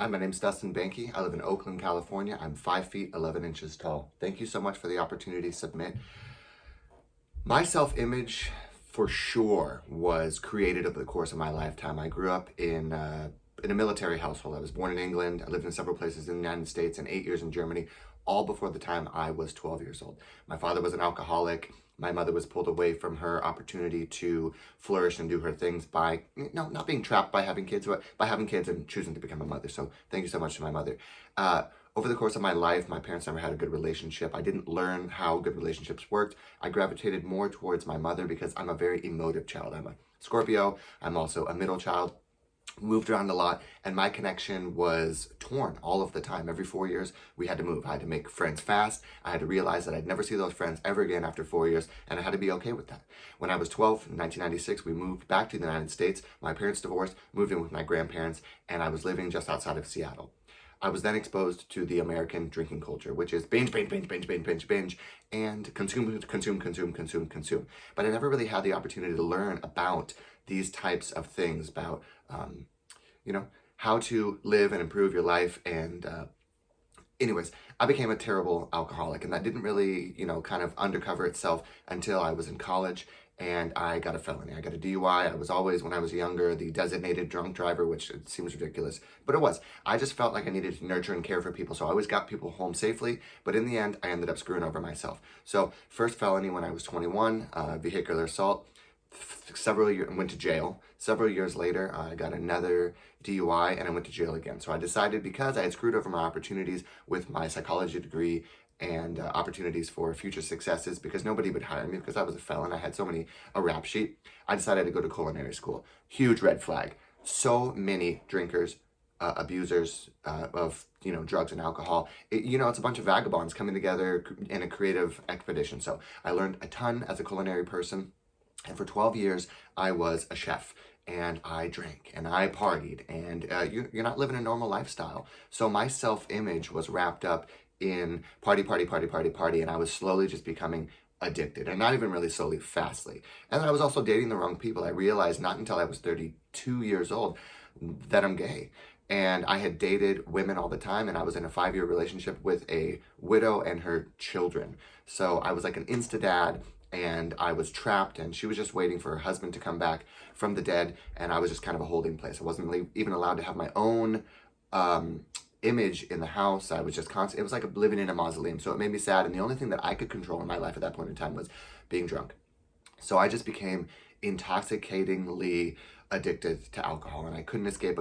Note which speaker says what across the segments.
Speaker 1: Hi, my name's Dustin Banky. I live in Oakland, California. I'm 5 feet 11 inches tall. Thank you so much for the opportunity to submit. My self-image, for sure, was created over the course of my lifetime. I grew up in a military household. I was born in England. I lived in several places in the United States and 8 years in Germany, all before the time I was 12 years old. My father was an alcoholic. My mother was pulled away from her opportunity to flourish and do her things by, not being trapped by having kids, but by having kids and choosing to become a mother. So thank you so much to my mother. Over the course of my life, my parents never had a good relationship. I didn't learn how good relationships worked. I gravitated more towards my mother because I'm a very emotive child. I'm a Scorpio. I'm also a middle child. Moved around a lot, and my connection was torn all of the time. Every 4 years, we had to move. I had to make friends fast. I had to realize that I'd never see those friends ever again after 4 years, and I had to be okay with that. When I was 12, in 1996, we moved back to the United States. My parents divorced, moved in with my grandparents, and I was living just outside of Seattle. I was then exposed to the American drinking culture, which is binge, binge, binge, binge, binge, binge, binge, and consume, consume, consume, consume, consume. But I never really had the opportunity to learn about these types of things, about how to live and improve your life. And anyways, I became a terrible alcoholic, and that didn't really, kind of undercover itself until I was in college and I got a felony. I got a DUI. I was always, when I was younger, the designated drunk driver, which it seems ridiculous, but it was. I just felt like I needed to nurture and care for people, so I always got people home safely, but in the end, I ended up screwing over myself. So first felony when I was 21, vehicular assault. Several years, went to jail. Several years later, I got another DUI and I went to jail again. So I decided, because I had screwed over my opportunities with my psychology degree and opportunities for future successes, because nobody would hire me because I was a felon. I had so many, a rap sheet. I decided to go to culinary school. Huge red flag. So many drinkers, abusers of drugs and alcohol. It's a bunch of vagabonds coming together in a creative expedition. So I learned a ton as a culinary person. And for 12 years, I was a chef, and I drank, and I partied, and you're not living a normal lifestyle. So my self-image was wrapped up in party, party, party, party, party, and I was slowly just becoming addicted, and not even really slowly, fastly. And I was also dating the wrong people. I realized not until I was 32 years old that I'm gay. And I had dated women all the time, and I was in a 5-year relationship with a widow and her children. So I was like an insta-dad, and I was trapped, and she was just waiting for her husband to come back from the dead, and I was just kind of a holding place. I wasn't really even allowed to have my own image in the house. I was just constant. It was like living in a mausoleum, so it made me sad, and the only thing that I could control in my life at that point in time was being drunk. So I just became intoxicatingly addicted to alcohol, and I couldn't escape.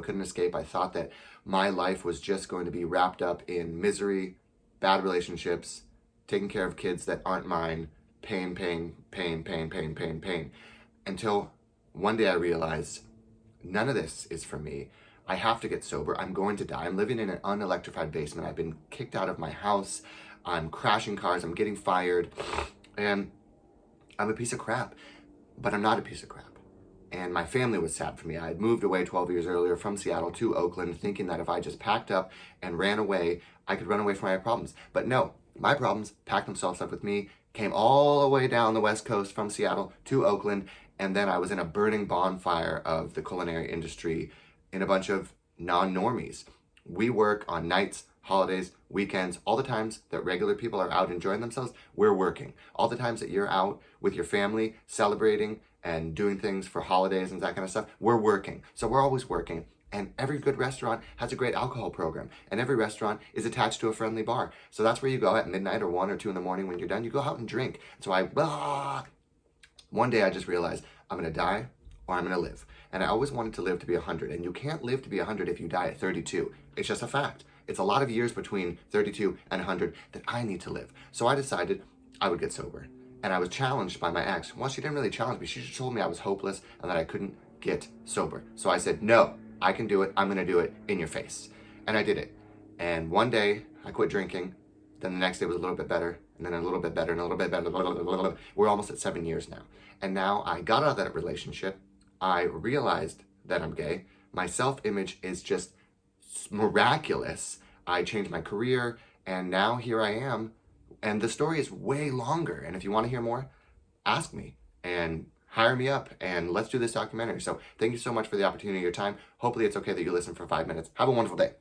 Speaker 1: I thought that my life was just going to be wrapped up in misery, bad relationships, taking care of kids that aren't mine, pain, pain, pain, pain, pain, pain, pain. Until one day I realized none of this is for me. I have to get sober. I'm going to die. I'm living in an unelectrified basement. I've been kicked out of my house. I'm crashing cars. I'm getting fired. And I'm a piece of crap. But I'm not a piece of crap. And my family was sad for me. I had moved away 12 years earlier from Seattle to Oakland, thinking that if I just packed up and ran away, I could run away from my problems. But no, my problems packed themselves up with me, came all the way down the West Coast from Seattle to Oakland, and then I was in a burning bonfire of the culinary industry in a bunch of non-normies. We work on nights, holidays, weekends, all the times that regular people are out enjoying themselves, we're working. All the times that you're out with your family, celebrating and doing things for holidays and that kind of stuff, we're working. So we're always working. And every good restaurant has a great alcohol program. And every restaurant is attached to a friendly bar. So that's where you go at midnight or 1 or 2 in the morning when you're done. You go out and drink. So one day I just realized I'm going to die or I'm going to live. And I always wanted to live to be 100. And you can't live to be 100 if you die at 32. It's just a fact. It's a lot of years between 32 and 100 that I need to live. So I decided I would get sober. And I was challenged by my ex. Well, she didn't really challenge me. She just told me I was hopeless and that I couldn't get sober. So I said, no, I can do it. I'm going to do it in your face. And I did it. And one day I quit drinking. Then the next day was a little bit better, and then a little bit better, and a little bit better. Blah, blah, blah, blah. We're almost at 7 years now. And now I got out of that relationship. I realized that I'm gay. My self-image is just miraculous. I changed my career, and now here I am. And the story is way longer. And if you want to hear more, ask me and hire me up and let's do this documentary. So thank you so much for the opportunity of your time. Hopefully it's okay that you listen for 5 minutes. Have a wonderful day.